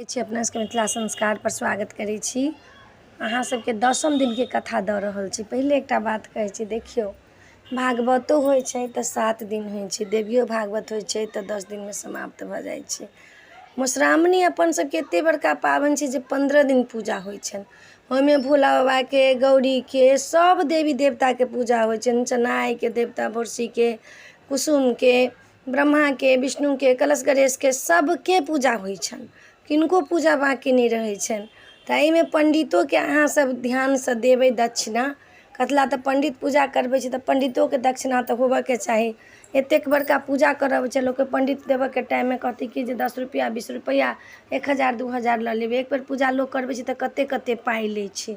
अपना सबके मिथिला संस्कार पर स्वागत करै छी। अहाँ सबके 10म दिन के कथा दऽ रहल छी। पहिले एकटा बात कहै छी, देखियौ भागवतो होइ छै तऽ 7 दिन होइ छै, देवियो भागवत होइ छै तऽ 10 दिन में समाप्त भऽ जाइ छै। मधुश्रावणी अपन सबके एते बड़का पाबनि छै जे 15 दिन पूजा होइ छनि। ओहिमे भोला बाबा के, गौरी के, सब देवी देवता के पूजा होइ छनि। चनाई के देवता, बोरसी के, कुसुम के, ब्रह्मा के, विष्णु के, कलश गणेश के, सबके पूजा होइ छनि। किनको पूजा बाकी नहीं रहै छनि। तऽ एहिमे पंडितोके अहाँ सब ध्यानसँ देबै दक्षिणा। कतला तऽ पंडित पूजा करबै छै तऽ पंडितोके दक्षिणा तऽ होबऽके चाही। एतेक बड़का पूजा करब छै, लोकके पंडित देबऽके टाइममे कहती कि जे 10 रुपैआ 20 रुपैआ 1000 2000 लऽ लेबै। एक बेर पूजा लोक करबै छै तऽ कते पाइ लै छै।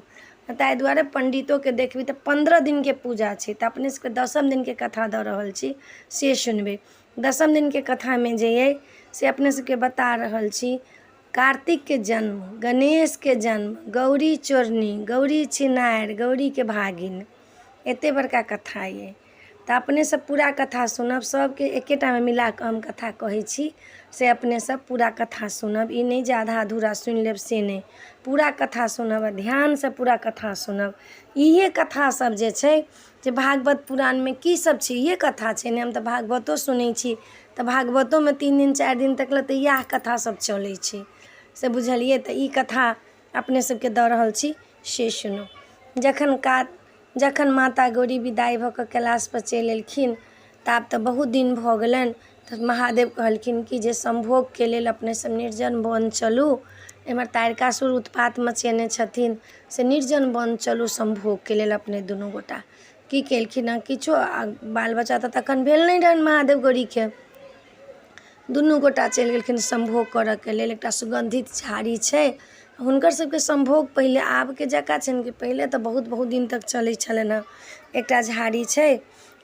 ताहि दुआरे पंडितोके देखबै तऽ 15 दिनके पूजा छै। तऽ अपने सबके 10म दिनके कथा दऽ रहल छी, से सुनबै। 10म दिनके कथामे जे अइ से अपने सबके बता रहल छी। कार्तिक के जन्म, गणेश के जन्म, गौरी चोरनी, गौरी छिनार, गौरी के भागिन, एते बड़का कथा ये। तऽ अपने सब पूरा कथा सुनब। सबके एकेटा में मिला कऽ हम कथा कहै छी, से अपने सब पूरा कथा सुनब। ई नहीं जे आधा अधूरा सुनि लेब, से नहीं, पूरा कथा सुनब, ध्यान से पूरा कथा सुनब। इहे कथा सब जे छै जे भागवत पुराण में की सब छै, इहे कथा छै ने। हम तऽ भागवतो सुनै छी तऽ भागवतो में 3 दिन 4 दिन तक तऽ इएह कथा सब चलै छै, से बुझलिए। तऽ ई कथा अपने सबके दऽ रहल छी, से सुनू। जखन माता गौरी विदाई भऽ कऽ कैलाश पर चलि एलखिन, ताब तऽ बहुत दिन भऽ गेलनि। तऽ महादेव कहलखिन कि जे संभोगके लेल अपने सब निर्जन वन चलू। एम्हर तारकासुर उत्पात मचेने छथिन, से निर्जन वन चलू संभोगके लेल। अपने दुनू गोटा की केलखिन हँ, किछो बाल बच्चा तऽ तखन भेल नहीं रहनि महादेव गौरीके। दुनू गोटा चलि गेलखिन संभोग करऽके लेल। एकटा सुगंधित झाड़ी छै, हुनकर सबके संभोग पहिले आबके जकाँ छनि कि पहिले तऽ बहुत दिन तक चलै छलनि हँ। एकटा झाड़ी छै,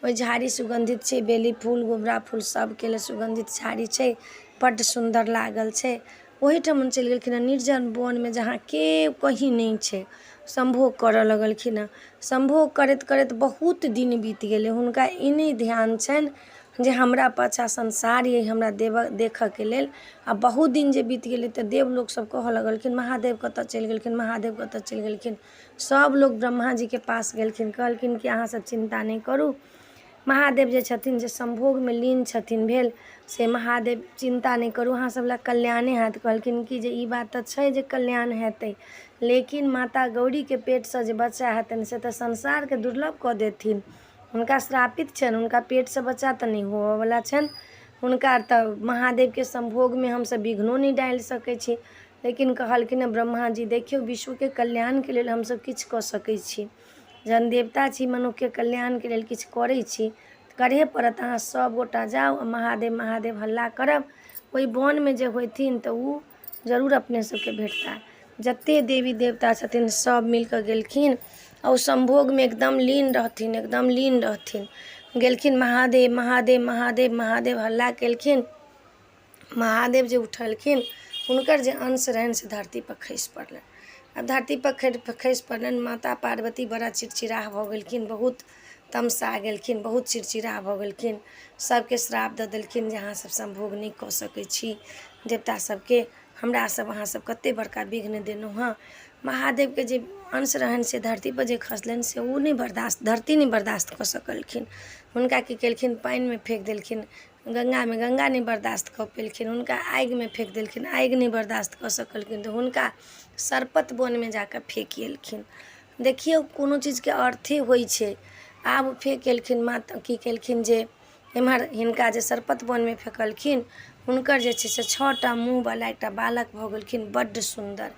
ओहि झाड़ी सुगंधित छै, बेली फूल, गोबरा फूल सबके लेल सुगंधित झाड़ी छै, बड्ड सुंदर लागल छै। ओहीठाम चलि गेलखिन हँ निर्जन वनमे, जहाँ केओ कहीं नहीं छै। संभोग करऽ लगलखिन हँ। संभोग करैत करैत बहुत दिन बीत गेलै। हुनका ई नहीं ध्यान छनि जे हमरा पाछा संसार ये, हमरा देखऽके लेल। आ बहुत दिन जे बीत गेलै तऽ देवलोक सब कहऽ लगलखिन महादेव कतऽ चलि गेलखिन, महादेव कतऽ चलि गेलखिन। सब लोग ब्रह्मा जी के पास गेलखिन, कहलखिन कि अहाँ सब चिंता नहीं करू। महादेव जे छथिन, जे संभोगमे लीन छथिन भेल, से महादेव चिंता नहीं करू, अहाँ सब लए कल्याणे हैत। कहलखिन कि जे ई बात तऽ छै जे कल्याण हेतै, लेकिन माता गौरीके पेटसँ जे बच्चा हेतनि से तऽ संसारके दुर्लभ कऽ देथिन। हुनका श्रापित छनि, हुनका पेटसँ बच्चा तऽ नहीं होबऽवला छनि। हुनका तऽ महादेवके संभोगमे हमसब विघ्नो नहीं डालि सकै छी। लेकिन कहलखिन हँ ब्रह्मा जी, देखियौ विश्वके कल्याणके लेल हमसब किछु कऽ सकै छी। जहन देवता छी, मनुष्यके कल्याणके लेल किछु करै छी तऽ करहे पड़त। अहाँ सब गोटा जाउ, महादेव महादेव हल्ला करब। ओहि वनमे जे होथिन तऽ उ जरूर अपने सबके भेटता। जते देवी देवता छथिन सब मिल कऽ गेलखिन, और संभोगमे एकदम लीन रहथिन, एकदम लीन रहथिन। गेलखिन महादेव महादेव महादेव महादेव हल्ला केलखिन। महादेव जे उठलखिन, हुनकर जे अंश रहनि से धरती पर खसि पड़लनि। अब धरती पर खसि पड़लनि। माता पार्वती बड़ा चिड़चिड़ा भऽ गेलखिन, बहुत तमसा गेलखिन, बहुत चिड़चिड़ा भऽ गेलखिन। सबके श्राप दऽ देलखिन जे अहाँ सब संभोग नहीं कऽ सकै छी। देवता सबके हमरा सब अहाँ सब कते बड़का विघ्न देलहुँ हँ। महादेव के जे अंश रहनि से धरती पर जे खसलनि, से उ नहीं बर्दाश्त, धरती नहीं बर्दाश्त कऽ सकलखिन। हुनका की केलखिन, पानि में फेंक देलखिन, गंगा में, गंगा नहीं बर्दाश्त कऽ पेलखिन। हुनका आगि में फेंक देलखिन, आगि नहीं बर्दाश्त कऽ सकलखिन तऽ हुनका सर्पत वन में जाकऽ फेंक एलखिन। देखियौ कोनो चीजके अर्थे होइ छै। आब फेंक एलखिन, माता की केलखिन जे एम्हर हिनका जे सर्पत वन में फेंकलखिन, हुनकर जे छै से 6टा मुँहवला एकटा बालक भऽ गेलखिन, बड्ड सुंदर।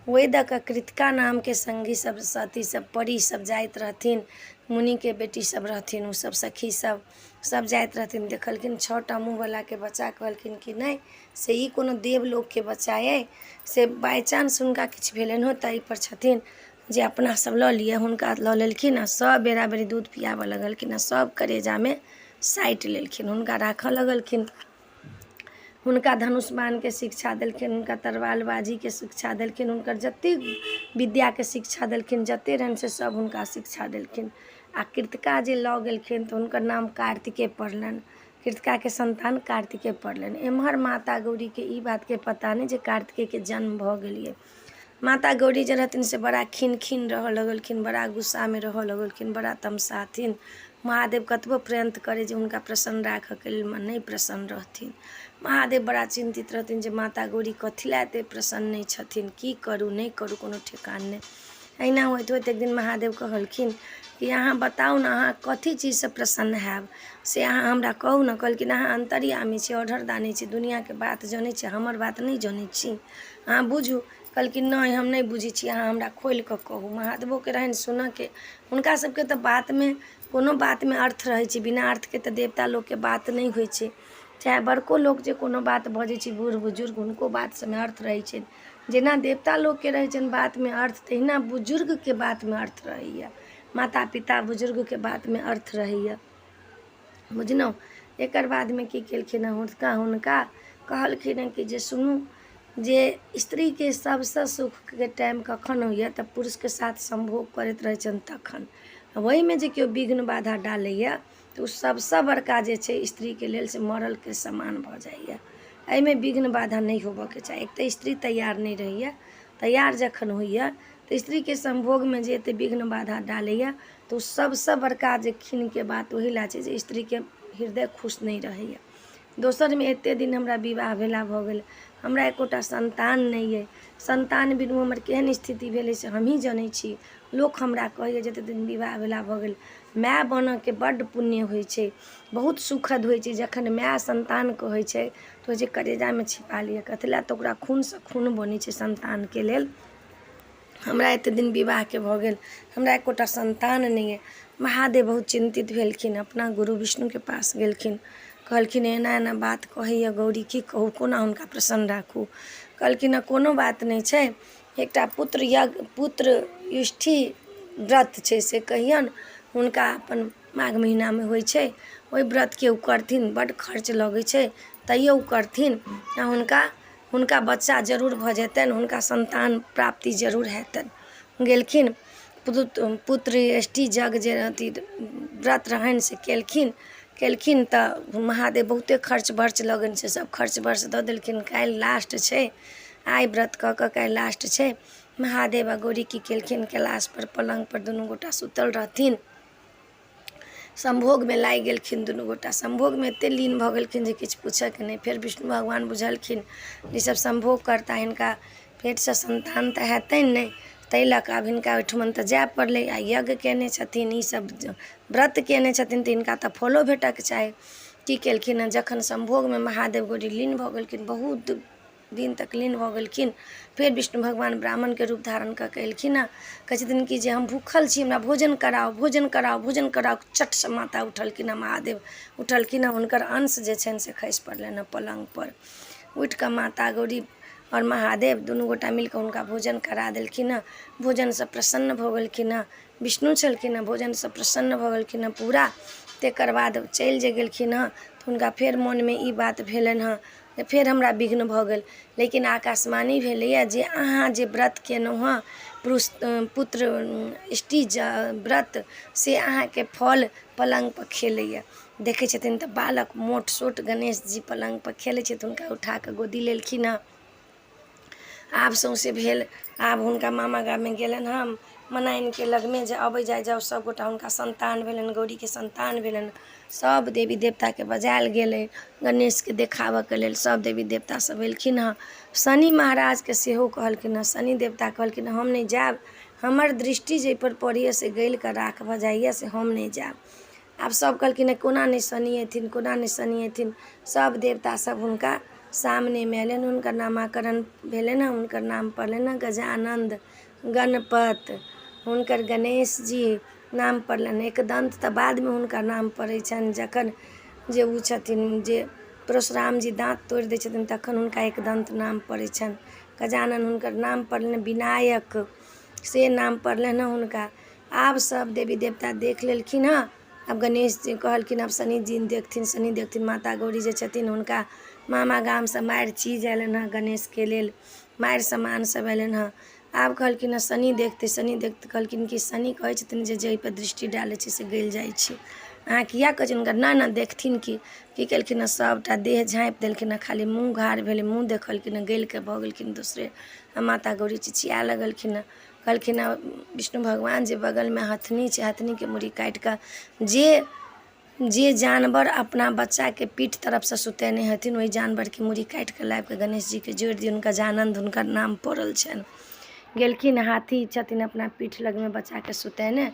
ओहि दऽ कऽ कृतिका नामके संगी सब, सती सब, परी सब जाइत रहथिन, मुनि के बेटी सब रहथिन, उ सब सखी सब जाइत रहथिन। देखलखिन 6टा मुँहवला के बच्चा, कहलखिन कि नहीं से ई कोनो देवलोक के बच्चा अइ, से बाइ चांस हुनका किछु भेलनि हो ताहि पर छथिन जे अपना सब लऽ लिअ। हुनका लऽ लेलखिन आ सब बेरा बेरी दूध पियाबऽ लगलखिन आ सब करेजामे साटि लेलखिन, हुनका राखऽ लगलखिन। हुनका धनुष बाणके शिक्षा देलखिन, हुनका तरवारबाजीके शिक्षा देलखिन, हुनकर जतेक विद्याके शिक्षा देलखिन, जते रहनि से सब हुनका शिक्षा देलखिन। आ कृतिका जे लऽ गेलखिन तऽ हुनकर नाम कार्तिके पड़लनि। कृतिका के संतान कार्तिकेय पड़लनि। एम्हर माता गौरी के ई बात के पता नहीं जे कार्तिकेय के जन्म भ गेलिए। माता गौरी जे रहथिन से बड़ा खिन खिन रह लगलखिन, बड़ा गुस्सा में रह लगलखिन, बड़ा तमसाथिन। महादेव कतबो प्रयत्न करे जे हुनका प्रसन्न राखऽ के लेल नहीं प्रसन्न रहथिन। महादेव बड़ा चिंतित रहथिन जे माता गौरी कथी ला एते प्रसन्न नहीं छथिन, की करू नहीं करू कोनो ठेकान नहीं। अहिना होइत होइत एक दिन महादेव कहलखिन कि अहाँ बताउ न अहाँ कथी चीज से प्रसन्न हैब से अहाँ हमरा कहू न। कहलखिन अहाँ अंतर्यामी छी, औढ़रदानी छी, दुनिया के बात जानै छी, हमर बात नहीं जानै छी, अहाँ बुझू। कहलखिन नहीं हम नहीं बुझै छी, अहाँ हमरा खोलि कऽ कहू। महादेवो के रहनि सुनऽ के, हुनका सबके तऽ बात में कोनो बात में अर्थ रहै छै, बिना अर्थ के तऽ देवता लोक के बात नहीं होइ छै। चाहे बड़को लोक जे कोनो बात बजै छै, बूढ़ बुजुर्ग, हुनको बात सबमे अर्थ रहै छै। जेना देवता लोक के रहै छनि बात में अर्थ, तहिना बुजुर्ग के बात में अर्थ रहैया, माता पिता बुजुर्ग के बात में अर्थ रहैया, बुझलहुँ। एकर बाद में की केलखिन हुनका कहलखिन कि जे सुनू, जे स्त्री के सबसे सुख के टाइम कखन होइया तऽ पुरुष के साथ संभोग करैत रहै छनि तखन। वही में जे केओ विघ्न बाधा डालैया तऽ सबसे बड़का जे छै स्त्री के लेल से मरल के समान भऽ जाइया। एहिमे विघ्न बाधा नहीं होबऽ के चाही। एक तऽ स्त्री तैयार नहीं रहैया, तैयार जखन होइया तऽ स्त्री के संभोग में जे एते विघ्न बाधा डालैया तऽ सबसे बड़का जे खिन के बात ओही ला छै जे स्त्री के हृदय खुश नहीं रहैया। दोसर में एते दिन हमरा विवाह भेला भऽ गेल, हमरा एकोटा संतान नहीं अइ, संतान बिनु हमर केहन स्थिति भेलै से हमही जानै छी। लोक हमरा कहैया जते दिन विवाह भेला भऽ गेल, माय बनऽ के बड्ड पुण्य होइ छै, बहुत सुखद होइ छै। जखन माय संतान कहै छै तऽ जे करेजा में छिपा लिअ, कथी ला तऽ ओकरा खून से खून बनै छै संतान के लेल। हमरा एते दिन विवाह के भऽ गेल, हमरा एकोटा संतान नहीं है। महादेव बहुत चिंतित भेलखिन, अपना गुरु विष्णु के पास गेलखिन, कहलखिन एना एना बात कहैया गौरी, की कहू, कोना हुनका प्रसन्न राखू। कहलखिन कोनो बात नहीं छै, एकटा पुत्र युष्टि व्रत छै से कहियन, हुनका अपन माघ महीना में होइ छै, ओहि व्रत के उ करथिन, बड्ड खर्च लगै छै तैयो उ करथिन, हुनका बच्चा जरूर भऽ जेतनि, हुनका संतान प्राप्ति जरूर हेतनि। गेलखिन पुत्र यष्टि जग जे अथी व्रत रहनि से केलखिन तऽ महादेव बहुते खर्च बर्च लगन छै, सब खर्च बर्च दऽ देलखिन। काल्हि लास्ट छै, आइ व्रत कऽ कऽ काल्हि लास्ट छै। महादेव आ गौरी की केलखिन, कैलाश पर पलंग पर दुनू गोटा सुतल रहथिन, संभोग में लागि गेलखिन दुनू गोटा। संभोग में एते लीन भऽ गेलखिन जे किछु पूछऽ के नहीं। फेर विष्णु भगवान बुझलखिन जे सब संभोग करता, हिनका पेट से संतान तऽ हेतनि नहीं, ताहि लऽ कऽ आब हिनका ओहिठमन तऽ जाय पड़लै। आ यज्ञ केने छथिन, ई सब व्रत केने छथिन तऽ हिनका तऽ फलो भेटऽ के चाही। की केलखिन हँ, जखन संभोग में महादेव गौरी लीन भऽ गेलखिन, बहुत दिन तक लीन भऽ गेलखिन, फेर विष्णु भगवान ब्राह्मण के रूप धारण कऽ के एलखिन हँ। कहै छथिन कि जे हम भूखल छी, हमरा भोजन कराओ, भोजन कराओ, भोजन कराओ। चट से माता उठलखिन हँ, महादेव उठलखिन हँ, हुनकर अंश जे छनि से खसि पड़लनि हँ पलंग पर। उठि कऽ माता गौरी और महादेव दुनू गोटा मिलकर हुनका भोजन करा देलखिन हँ। भोजन से प्रसन्न भऽ गेलखिन हँ, विष्णु छलखिन हँ, भोजन से प्रसन्न भऽ गेलखिन हँ पूरा। तेकर बाद चलि जे गेलखिन हँ तऽ हुनका फेर मन में ई बात भेलनि हँ जे फेर हमरा विघ्न भऽ गेल। लेकिन आकाशवाणी भेलैया जे अहाँ जे व्रत केलहुँ हँ पुत्र यष्टि व्रत, से अहाँके फल पलंग पर खेलैया। देखै छथिन तऽ बालक मोट सोट गणेश जी पलंग पर खेलै छथिन, हुनका उठा कऽ गोदी लेलखिन हँ। आब सौंसे भेल, आब हुनका मामा गाम में गेलनि हँ मनाइन के लग में जे अबै जाओ सब गोटा, हुनका संतान भेलनि, गौरी के संतान भेलनि। सब देवी देवता के बजायल गेलै गणेश के देखाबऽ के लेल, सब देवी देवता सब एलखिन हँ। शनि महाराज के सेहो कहलखिन हँ, शनि देवता कहलखिन हम नहीं जायब, हमर दृष्टि जाहि पर पड़ैया से गलि कऽ राख भऽ जाइया, से हम नहीं जायब। आब सब कहलखिन कोना नहीं शनि एथिन, कोना नहीं शनि एथिन। सब देवता सब हुनका सामने में एलनि, हुनकर नामाकरण भेलनि हँ, हुनकर नाम पड़लनि हँ गजानंद, गणपत, हुनकर गणेश जी नाम पड़लनि। एकदंत तऽ बाद में हुनका नाम पड़ै छनि, जखन जे उ छथिन जे परशुराम जी दाँत तोड़ि दै छथिन तखन हुनका एकदंत नाम पड़ै छनि। गजानन हुनकर नाम पड़लनि, विनायक से नाम पड़लनि हँ हुनका। आब सब देवी देवता देख लेलखिन हँ। आब गणेश जी कहलखिन आब शनि जी देखथिन, शनि देखथिन। माता गौरी जे छथिन हुनका मामा गाम से मारि चीज अयलनि हँ गणेश के लेल, मारि सामान सब अयलनि हँ। आब कहलखिन हँ शनि देखते, शनि देखते कहलखिन कि शनि कहै छथिन जे जाहि पर दृष्टि डालै छै से गलि जाइ छै। अहाँ किया कहै छी हुनकर ना देखथिन कि केलखिन सबटा देह झाँपि देलखिन, खाली मुँह घार भेलै, मुँह देखलखिन, गलिके भऽ गेलखिन दूसरे। माता गौरी चिचिया लगलखिन, कहलखिन विष्णु भगवान जे बगलमे हथनी छै, हथनीके मुड़ी काटि कऽ जे जानवर अपना बच्चाके पीठ तरफसँ सुतेने हथिन ओहि जानवरके मुड़ी काटि कऽ लाबि कऽ गणेश जीके जोड़ि दियौ, हुनका जानन्द हुनकर नाम पड़ल छनि। गेलखिन, हाथी छथिन अपना पीठ लगमे बच्चाके सुतेने,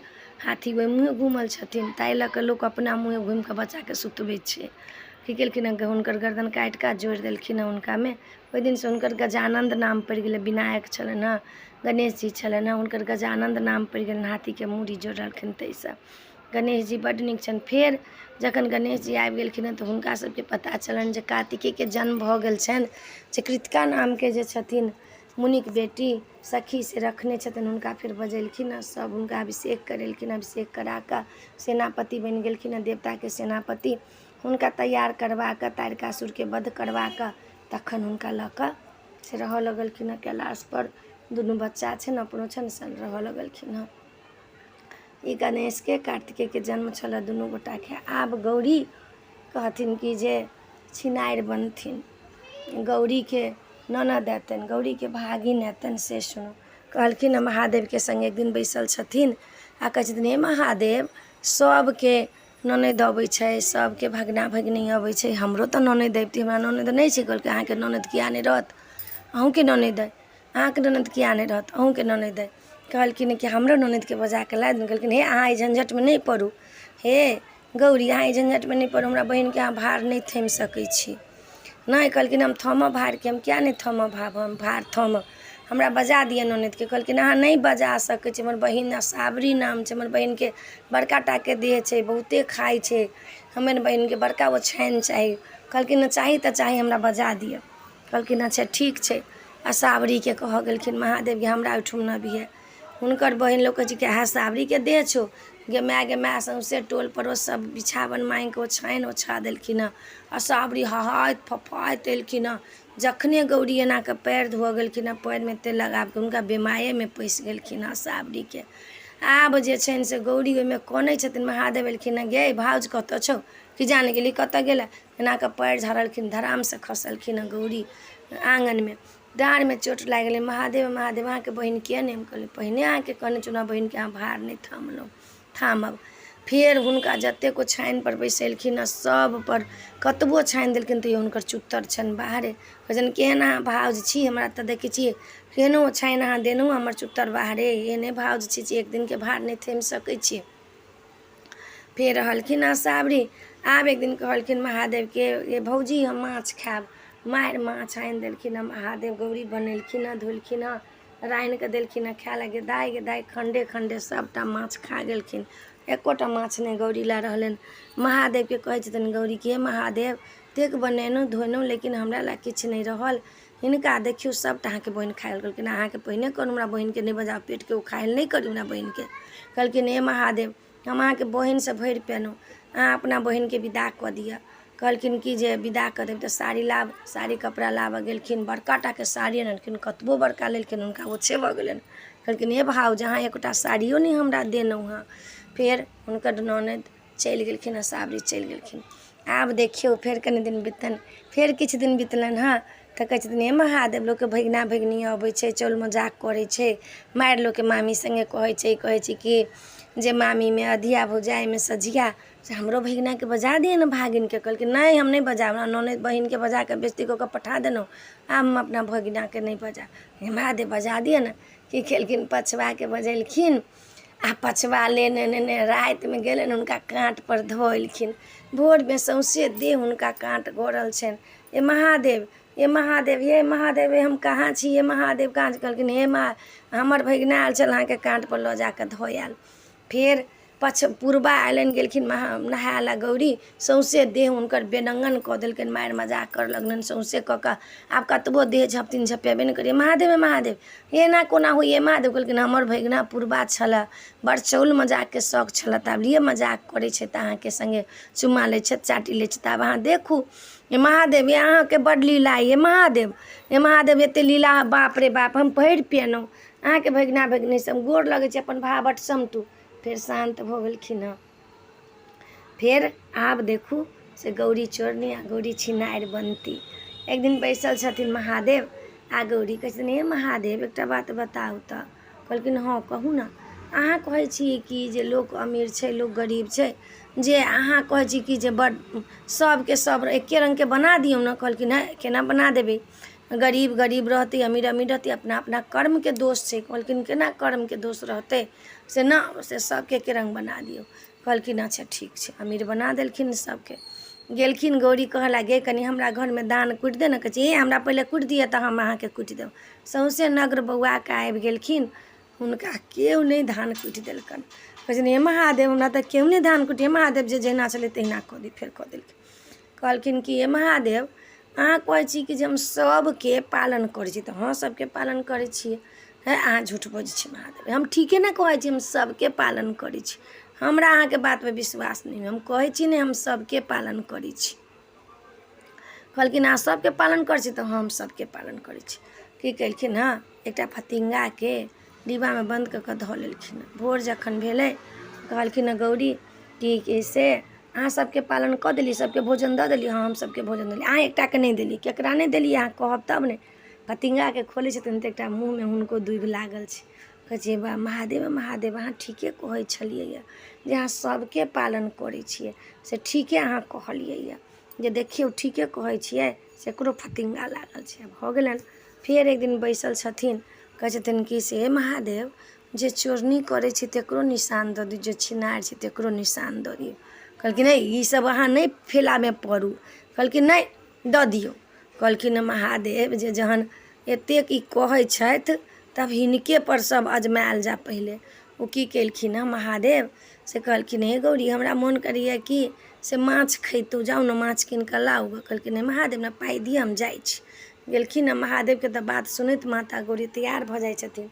हाथी ओहि मुँहे घूमल छथिन, ताहि लऽ कऽ लोक अपना मुँहे घूमि कऽ बच्चाके सुतबै छै। की केलखिन हुनकर गर्दन काटि कऽ जोड़ि देलखिन हुनकामे। ओहि दिनसँ हुनकर गजानन्द नाम पड़ि गेलै। विनायक छलनि हँ, गणेश जी छलनि हँ, हुनकर गजानन्द नाम पड़ि गेलनि, हाथीके मूड़ी जोड़लखिन ताहिसँ। गणेश जी बड्ड नीक छनि। फेर जखन गणेश जी आबि गेलखिन तऽ हुनका सबके पता चलनि जे कार्तिकेयके जन्म भऽ गेल छनि, जे कृतिका नामके जे छथिन मुनिक बेटी सखी से रखने छथिन, हुनका फेर बजेलखिन हँ, सब हुनका अभिषेक करेलखिन। अभिषेक करा कऽ सेनापति बनि गेलखिन हँ, देवताके सेनापति। हुनका तैयार करवा कऽ तारकासुरके वध करवा कऽ तखन हुनका लऽ कऽ से रहऽ लगलखिन हँ कैलाशपर। दुनू बच्चा छनि, अपनो छनि, सब रहऽ लगलखिन हँ। ई गणेशके कार्तिकेयके जन्म छलै दुनू गोटाके। आब गौरी कहथिन कि जे छिनारि बनथिन, गौरीके ननद एतनि, गौरीके भागिन एतनि, से सुनू। कहलखिन महादेवके संग एक दिन बैसल छथिन आ कहै छथिन हे महादेव, सबके ननद अबै छै, सबके भगना भगिनी अबै छै, हमरो तऽ ननद अबिती, हमरा ननद नहि छै। कहलकै अहाँके ननद किया नहि रहत, अहूँके ननद अइ, अहाँके ननद किया नहि रहत, अहूँके ननद अइ। कहलखिन कि हमरो ननदके बजा कऽ ला देथिन। कहलखिन हे अहाँ एहि झंझटमे नहि पड़ू, हे गौरी अहाँ एहि झंझटमे नहि पड़ू, हमरा बहिनके अहाँ भार नहि थमि सकै छी। नहीं, कहलखिन हम थमब भारके, हम किया नहीं थमब, हम भार थमब, हमरा बजा दिअ ननदके। कहलखिन अहाँ नहीं बजा सकै छी, हमर बहिन साबरी नाम छै, हमर बहिनके बड़का टाके देह छै, बहुते खाइ छै, हमर बहिनके बड़का ओछानि चाही। कहलखिन चाही तऽ चाही, हमरा बजा दिअ। कहलखिन अच्छा ठीक छै। आ साबरीके कहऽ गेलखिन महादेव गे हमरा ओहिठुम नबिहे। हुनकर बहिन लोक कहै छै कि अहाँ साबरीके देह छौ, गे माय सौंसे टोल पड़ोस सब बिछावन माँगिके ओछानि ओछा देलखिन हँ। आ साबरी हहाइत फफाइत एलखिन हँ। जखने गौरी एना कऽ पएर धोअ गेलखिन हँ, पएरमे तेल लगाकऽ हुनका बेमायेमे पैसि गेलखिन हँ साबरीके। आब जे छनि से गौरी ओहिमे कनै छथिन, महादेव एलखिन हँ, गे भाउज कतऽ छौ, कि जाने गेली, कतऽ गेला। एना कऽ पएर झाड़लखिन, धरामसँ खसलखिन हँ गौरी आँगनमे। डाँरमे चोट लागि गेलै। महादेव महादेव अहाँके बहिन किया नहि, हम कहलिए पहिने अहाँके कहने छलहुँ हमरा बहिनके अहाँ भार नहि थामब। फेर हुनका जतेक ओछानि पर बैसेलखिन हँ सब पर कतबो छानि देलखिन तैयो हुनकर चुत्तर छनि बाहरे। कहैछनि केहन अहाँ भाउज छी, हमरा तऽ देखै छियै केहनो ओछानि अहाँ देलहुँ, हमर चुत्तर बाहरे, एहने भाउज छी जे एक दिनके भार नहि थमि सकै छी। फेर रहलखिन हँ साबरी। आब एक दिन कहलखिन महादेवके ये भौजी हम माछ खायब, मारि माछ आनि देलखिन हँ महादेव। गौरी बनेलखिन हँ, धोलखिन हँ, रान्हि कऽ देलखिन हँ खाय लए। गे दाइ खण्डे खण्डे सबटा माछ खा गेलखिन, एकोटा माछ नहि गौरी लए रहलनि। महादेवके कहै छथिन गौरी कि हे महादेव तेक बनेलहुँ धोलहुँ लेकिन हमरा लए किछु नहि रहल, हिनका देखियौ सबटा अहाँके बहिन खायल। कहलखिन अहाँके पहिने कहलहुँ हमरा बहिनके नहि बजाउ, पेटके उखायल नहि करी हमरा बहिनके। कहलखिन हे महादेव हम अहाँके बहिनसँ भरि पेलहुँ, अहाँ अपना बहिनके विदा कऽ दिअ। कहलखिन कि जे विदा कऽ देब तऽ साड़ी लाब, साड़ी कपड़ा लाबऽ गेलखिन, बड़का टाके साड़ी आनलखिन, कतबो बड़का लेलखिन हुनका ओछे भऽ गेलनि। कहलखिन हे भाउज अहाँ एकोटा साड़ियो नहि हमरा देलहुँ हँ। फेर हुनकर ननद चलि गेलखिन हँ, साबरी चलि गेलखिन। आब देखियौ फेर कनि दिन बीतलनि, फेर किछु दिन बीतलनि हँ तऽ कहै छथिन हे महादेव लोकके भगिना भगिनी अबै छै, चल मजाक करै छै, मारि लोकके मामी सङ्गे कहै छै कि जे मामीमे अधिया भौजाइमे सझिया से हमरो भगिनाके बजा दिअ ने भागिनके। कहलखिन नहीं हम नहीं बजायब, हमरा ननद बहिनके बजा कऽ बेइज्जती कऽ कऽ पठा देलहुँ, आब हम अपना भगिनाके नहीं बजायब। हे महादेव बजा दिअ ने। की केलखिन पछुआके बजेलखिन आ पछुआ लेने रातिमे गेलनि हुनका काँटपर धऽ एलखिन। भोरमे सौंसे देह हुनका काँट गड़ल छनि। हे महादेव हे महादेव हे महादेव हे हम कहाँ छी, हे महादेव कहाँ छी। कहलखिन हे माँ हमर भगिना आयल छल अहाँके काँटपर लऽ जा कऽ धऽ आयल। फेर पुरबा अयलनि, गेलखिन नहाय लए गौरी, सौंसे देह हुनकर बेनङ्गन कऽ देलखिन, मारि मजाक कर लगलनि सौंसे कऽ कऽ। आब कतबो देह झपथिन झपेबे नहि करिए। महादेव हे महादेव हे एना कोना होइए महादेव। कहलखिन हमर भगिना पुरबा छलए, बड़ चौल मजाकके शौक छलए, तऽ आब लिए मजाक करै छै तऽ अहाँके सङ्गे चुम्मा लै छथि, चाटी लै छथि, आब अहाँ देखू। हे महादेव हे अहाँके बड्ड लीला अइ हे महादेव, हे महादेव एतेक लीला बाप रे बाप, हम भरि पेलहुँ अहाँके भगिना भगिनी सब गोर लगै छै अपन भावट समटू। फेर शान्त भऽ गेलखिन हँ। फिर आब देखू से गौरी चोरनी आ गौरी छिनारि बनती। एक दिन बैसल छथिन महादेव आ गौरी कहै छथिन हे महादेव एकटा बात बताउ तऽ। कहलखिन हाँ कहू ने। अहाँ कहै छी कि जे लोक अमीर छै लोक गरीब छै, जे अहाँ कहै छी कि जे बड सबके सब एके रङ्गके बना दियौ ने। कहलखिन है केना बना देबै, गरीब गरीब रहतै अमीर अमीर रहतै, अपना अपना कर्मके दोष छै। कहलखिन केना कर्मके दोष रहतै से ना से सबके एके रङ्ग बना दियौ। कहलखिन अच्छा ठीक छै, अमीर बना देलखिन सबके। गेलखिन गौरी कहला गे कनि हमरा घरमे दान कुटि दे ने। कहै छै हे हमरा पहिले कुटि दिअ तऽ हम अहाँके कुटि देब। सौँसे नगर बौआके आबि गेलखिन, हुनका केओ नहि धान कुटि देलकनि। कहै छथिन हे महादेव हमरा तऽ केओ नहि धान कुटि। हे महादेव जे जहिना छलै तहिना कऽ दी। फेर कऽ देलखिन। कहलखिन कि हे महादेव अहाँ कहै छी कि जे हम सबके पालन करै छी, तऽ हाँ सबके पालन करै छियै। है अहाँ झूठ बजै छी महादेव, हम ठीके ने कहै छी हम सबके पालन करै छी। हमरा अहाँके बातपर विश्वास नहि, हम कहै छी ने हम सबके पालन करै छी। कहलखिन अहाँ सबके पालन करै छी, तऽ हम सबके पालन करै छी। की केलखिन हँ एकटा फतिंगाके डिब्बामे बन्द कऽ कऽ धऽ लेलखिन। भोर जखन भेलै कहलखिन हँ गौरी कि से अहाँ सबके पालन कऽ देली, सबके भोजन दऽ देली। हाँ हम सबके भोजन देली, अहाँ एकटाके नहि देली। केकरा नहि देली अहाँ कहब तब ने। फतिंगाके खोलै छथिन तऽ एकटा मुँहमे हुनको दूबि लागल छै। कहै छै बा महादेव महादेव अहाँ ठीके कहै छलियै जे अहाँ सबके पालन करै छियै, से ठीके अहाँ कहलियै जे देखियौ ठीके कहै छियै। से एकरो फतिंगा लागल छै। भऽ गेलनि। फेर एक दिन बैसल छथिन, कहै छथिन कि से हे महादेव जे चोरनी करै छै तकरो निशान दऽ दियौ, जे छिनारि छै तकरो निशान दऽ दियौ। कहलखिन नहि ईसब अहाँ नहि फेलामे पड़ू। कहलखिन नहि दऽ दियौ। कहलखिन महादेव जे जहन एतेक ई कहै छथि तब हिनकेपर सब अजमायल जा पहिले। ओ की केलखिन हँ महादेव से कहलखिन हे गौरी हमरा मोन करैए कि से माछ खैतौ, जाउ ने माछ कीन कऽ लाउ। कहलखिन हे महादेव ने पाइ दिअ हम जाइ छी। गेलखिन हँ महादेवके तऽ बात सुनैत माता गौरी तैयार भऽ जाइ छथिन।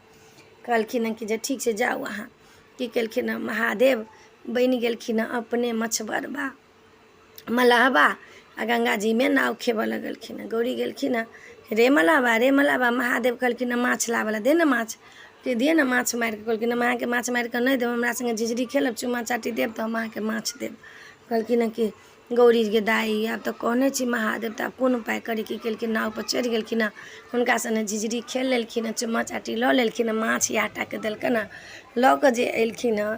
कहलखिन हँ कि जे ठीक छै जाउ अहाँ। की केलखिन हँ महादेव बनि गेलखिन हँ अपने मछबरबा मलहबा आ गङ्गाजीमे नाव खेबऽ लगलखिन हँ। गौरी गेलखिन हँ रे मलहबा। महादेव कहलखिन हँ माछ लाबऽ दे ने माछ, कि दिअ ने माछ मारि कऽ। कहलखिन हम अहाँके माछ मारि कऽ नहि देब, हमरा सङ्गे झिझरी खेलब चुम्मा चाटी देब तऽ हम अहाँके माछ देब। कहलखिन हँ कि गौरी गे दाइ आब तऽ कहने छी महादेव तऽ आब कोन उपाय करी। की केलखिन नावपर चढ़ि गेलखिन हँ, हुनका सङ्गे झिझरी खेल लेलखिन हँ, चुम्मा चाटी लऽ लेलखिन हँ, माछ या आटाके देलकनि हँ। लऽ कऽ जे अएलखिन हँ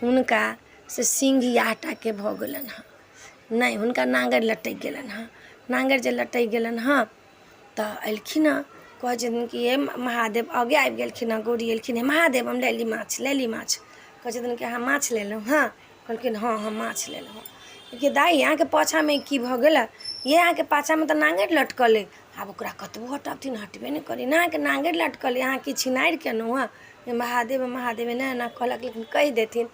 हुनका से सिंह आटाके भऽ गेलनि हँ। नहि हुनका नाङ्गरि लटकि गेलनि हँ। नाङ्गरि जे लटकि गेलनि हँ तऽ अएलखिन हँ। कहै छथिन कि हे महादेव आगे आबि गेलखिन हँ। गौरी अएलखिन हे महादेव हम ले ली माछ। कहै छथिन कि अहाँ माछ लेलहुँ हँ। कहलखिन हाँ हम माछ लेलहुँ हँ। कि दाइ अहाँके पाछाँमे की भऽ गेल, ये अहाँके पाछाँमे तऽ नाङ्गरि लटकल अइ। आब ओकरा कतबो हटबथिन हटबे नहि करी। अहाँके नाङ्गरि लटकल अइ, अहाँ की छिनारि केलहुँ हँ। महादेव एना एना कहलक, लेकिन कहि देथिन।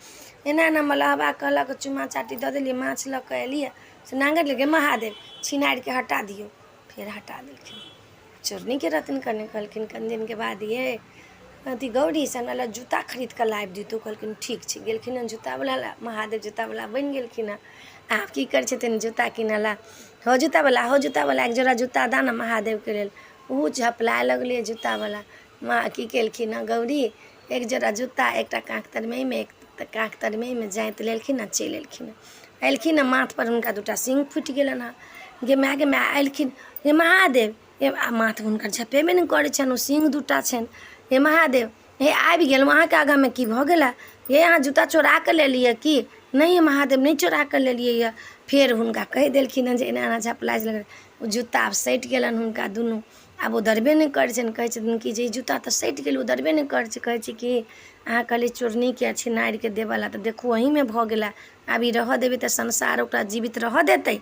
एना एना मलहबा कहलक, चुम्मा चाटी दऽ देलियै, माछ लऽ कऽ एलियै से नाङ्गरि लगे महादेव छिनारिके हटा दियौ। फेर हटा देलखिन। चोरनीके रहथिन कने। कहलखिन कनि दिनके बाद ये अथी गौरी से हमरा लए जूता खरीद कऽ लाबि दितौ। कहलखिन ठीक छै। गेलखिन हँ जूतावला लए, महादेव जूतावला बनि गेलखिन हँ। आब की करै छथिन जूता किनै लए, हो जूतावला एक जोड़ा जूता दा ने महादेवके लेल। ओहो झपलाए लगलै जूतावला। माँ की केलखिन हँ गौरी एक जोड़ा जूता एकटा काँख तरमेहीमे एक काँख तरमेहीमे जाँति लेलखिन हँ, चलि एलखिन हँ। अएलखिन हँ माथपर हुनका दूटा सीङ्ग फुटि गेलनि हँ। गे माय अएलखिन हे महादेव हे माथ हुनकर झपेबे नहि करै छनि, ओ सीङ्ग दूटा छनि। हे महादेव हे आबि गेलहुँ, अहाँके आगाँमे की भऽ गेल हे अहाँ जूता चोरा कऽ लेलियै कि नहि। महादेव नहि चोरा कऽ लेलियै यऽ। फेर हुनका कहि देलखिन हँ जे एना एना झपलाइ लगलै। ओ जूता आब सटि गेलनि हुनका दुनू, आब ओ दरबे नहि करै छनि। कहै छथिन कि जे ई जूता तऽ सटि गेल, ओ दरबे नहि करै छै। कहै छै कि अहाँ कहलिए चोरनीके छिनारिके देबऽला तऽ देखू अहीँमे भऽ गेला। आब ई रहऽ देबै तऽ संसार ओकरा जीवित रहऽ देतै।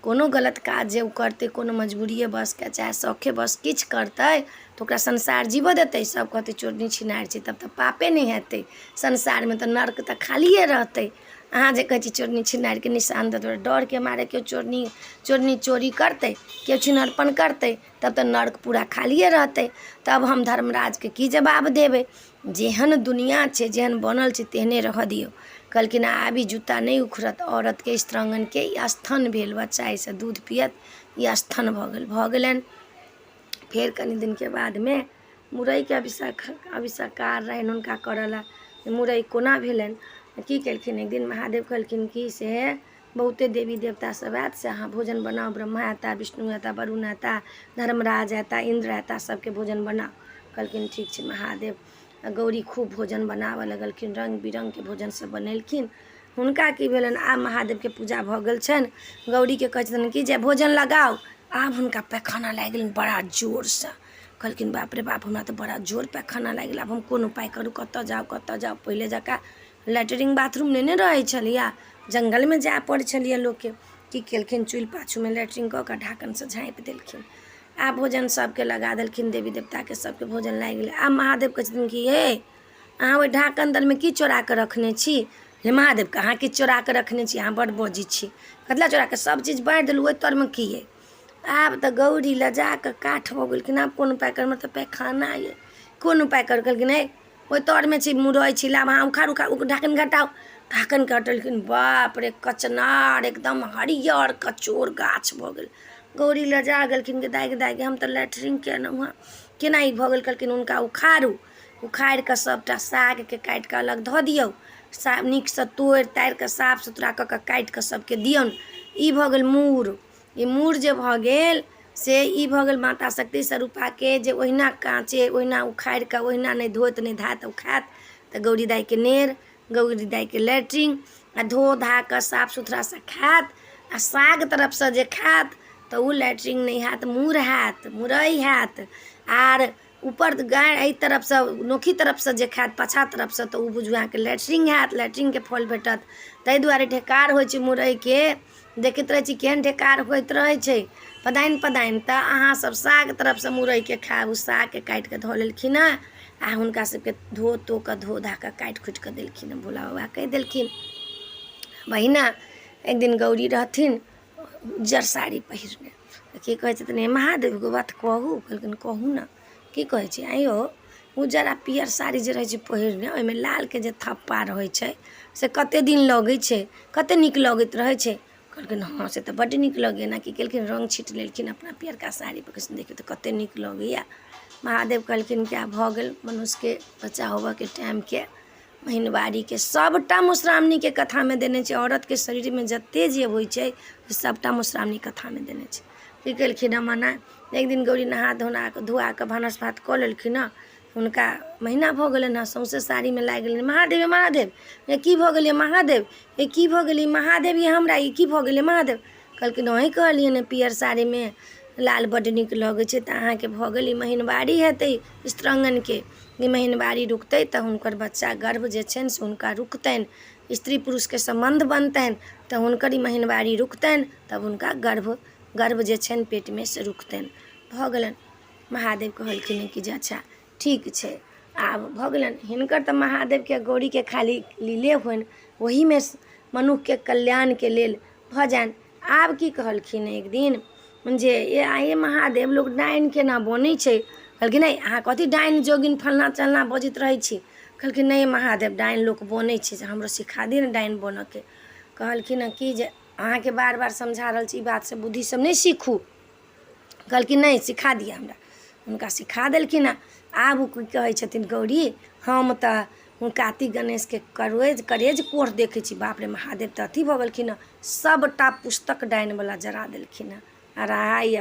कोनो गलत काज जे ओ करतै, कोनो मजबूरिए बसके चाहे शौखे बस किछु करतै तऽ ओकरा संसार जीवऽ देतै। सब कहतै चोरनी छिनारि छै, तब तऽ पापे नहि हेतै संसारमे, तऽ नर्क तऽ खालिए रहतै। अहाँ जे कहै छी चोरनी छिनारिके निशान दऽ देबै, डरके मारे केओ चोरी करतै, केओ छिनरपन करतै, तब तऽ नर्क पूरा खालिए रहतै। तब हम धर्मराजके की जवाब देबै। जेहन दुनिया छै, जेहन बनल छै तेहने रहऽ दियौ। कहलखिन आब ई जूता नहि उखड़त। औरतके स्त्रांगनके ई स्थन भेल, बच्चा एहिसँ दूध पियत, ई स्थन भऽ गेलनि। फेर कनि दिनके बादमे मुरइके अभिषेकार रहनि हुनका करऽ लए। मुरइ कोना भेलनि, की केलखिन एक दिन महादेव कहलखिन कि से बहुते देवी देवता सब आयत से अहाँ भोजन बनाओ, ब्रह्मा आता, विष्णु आता, वरुण आता, धर्मराज आता, इंद्र आता, सबके भोजन बनाओ। कहलखिन ठीक छै। महादेव गौरी खूब भोजन बनाबऽ लगलखिन, रंग बिरंगके भोजन सब बनेलखिन। हुनका की भेलनि, आब महादेवके पूजा भऽ गेल छनि। गौरीके कहै छथिन कि जे भोजन लगाओ। आब हुनका पैखाना लागि गेलनि बड़ा जोरसँ। कहलखिन बाप रे बाप, हमरा तऽ बड़ा जोर पैखाना लागि गेल, आब हम कोन उपाय करू, कतऽ जाउ। पहिले जकाँ लैट्रिन बाथरूम नहि ने रहै छलिए, जंगलमे जाय पड़ै छलिए लोकके। की केलखिन, चूल्हि पाछूमे लैट्रिन कऽ कऽ ढाकनसँ झाँपि देलखिन। आब भोजन सबके लगा देलखिन, देवी देवताके सबके भोजन लागि गेलै। आब महादेव कहै छथिन कि हे अहाँ ओहि ढाकन तरमे की चोरा कऽ रखने छी। हे महादेव कहाँ किछु चोरा कऽ रखने छी, अहाँ बड़ बजै छी। कतला चोरा कऽ सब चीज बाँटि देलहुँ, ओहि तरमे की अइ। आब तऽ गौरी लजा कऽ काठ भऽ गेलखिन। आब कोन उपाय करब, तऽ पैखाना अइ, कोन उपाय कर। कहलखिन हे ओहि तरमे छी, मुरइ छी, लाब अहाँ उखाड़ ढाकन घटाउ। ढाकन हटेलखिन, बाप रे कचनार एकदम हरियर कचोर गाछ भऽ गेल। गौरी लजा गेलखिन कि दाइ हम तऽ लैट्रिन केलहुँ हँ, केना ई भऽ गेल। कहलखिन हुनका उखाड़ू, उखाड़ि कऽ सबटा सागके काटि कऽ अलग धऽ दियौ, साग नीकसँ तोड़ि ताड़ि कऽ साफ सुथरा कऽ कऽ काटि कऽ सबके दियौन। ई भऽ गेल मूर। ई मूर जे भऽ गेल से ई भऽ गेल माता शक्ति स्वरूपाके, जे ओहिना काँचे ओहिना उखाड़ि कऽ ओहिना नहि धोत नहि धात ओ खायत। तऽ गौरी दाइके नेर, गौरी दाइके लैट्रिन, आ धो धा कऽ साफ सुथरासँ खायत। आ साग तरफसँ जे खायत तऽ ओ लैट्रिन नहि हैत, मूर हैत, मुरइ हैत। आर ऊपर गाय एहि तरफसँ नोखी तरफसँ जे खायत पाछा तरफसँ, तऽ ओ बुझू अहाँके लैट्रिन हैत, लैट्रिनके फल भेटत। ताहि दुआरे ढेकार होइ छै मुरइके, देखैत रहै छी केहन ढेकार होइत रहै छै, पदाइन। तऽ अहाँसब साग तरफसँ मुरइके खायब। ओ सागके काटि कऽ धऽ लेलखिन हँ, आ हुनका सबके धो कऽ धो धा कऽ काटि खुटि कऽ देलखिन हँ। भोला बाबा कहि देलखिन। बहिना एक दिन गौरी रहथिन उज्जर साड़ी पहिरने, की कहै छथिन हे महादेव एगो बात कहू। कहलखिन कहू ने, की कहै छी। आइयो उज्जर आ पियर साड़ी जे रहै छै पहिरने, ओहिमे लालके जे थप्पा रहै छै से कतेक दिन लगै छै, कतेक नीक लगैत रहै छै। कहलखिन हाँ से तऽ बड्ड नीक लगैए। एना की केलखिन, रङ्ग छीटि लेलखिन अपना पियरका साड़ीपर। कहलखिन देखियौ तऽ कतेक नीक लगैए। महादेव कहलखिन कि आब भऽ गेल मनुष्यके बच्चा होबऽके टाइमके, महिनवारीके सबटा मधुश्रावणीके कथामे देने छै। औरतके शरीरमे जतेक जे होइ छै सबटा मधुश्रावणी कथामे देने छै। की केलखिन हँ मना, एक दिन गौरी नहा धोआ कऽ भानस भात कऽ लेलखिन हँ। हुनका महीना भऽ गेलनि हँ, सौँसे साड़ीमे लागि गेलनि महादेव महादेव, ये की भऽ गेलै महादेव, ये की भऽ गेलै महादेव, ये हमरा ई की भऽ गेलै महादेव। कहलखिन अहीँ कहलियै ने पियर साड़ीमे लाल बड्ड नीक लगै छै, तऽ अहाँके भऽ गेल ई महिनवारी हेतै स्त्रांगनके। ई महिनवारी रुकतै तऽ हुनकर बच्चा गर्भ जे छनि से हुनका रुकतनि, स्त्री पुरुषके सम्बन्ध बनतनि, तऽ हुनकर ई महिनवारी रुकतनि, तब हुनका गर्भ जे छनि पेटमे से रुकतनि। भऽ गेलनि। महादेव कहलखिन कि जे अच्छा ठीक छै। आब भऽ गेलनि हिनकर तऽ महादेवके गौरीके खाली लीले होनि, ओहीमे मनुष्यके कल्याणके लेल भऽ जानि। आब की कहलखिन एक दिन जे ये महादेव लोक डाइन केना बनै छै। कहलखिन नहि अहाँ कथी डाइन जोगिन फलना चलना बजैत रहै छी। कहलखिन नहि महादेव डाइन लोक बनै छै, से हमरो सिखा दिअ ने डाइन बनऽके। कहलखिन हँ कि जे अहाँके बार बार समझा रहल छी, ई बातसँ बुद्धि सब नहि सीखू। कहलखिन नहीं सिखा दिअ हमरा। हुनका सिखा देलखिन हँ। आब ओ की कहै छथिन गौरी, हम तऽ कार्तिक गणेशके करेज कोढ़ देखै छी। बाप रे महादेव तऽ अथी भऽ गेलखिन हँ, सबटा पुस्तक डाइनवला जरा देलखिन हँ। अढ़ाइ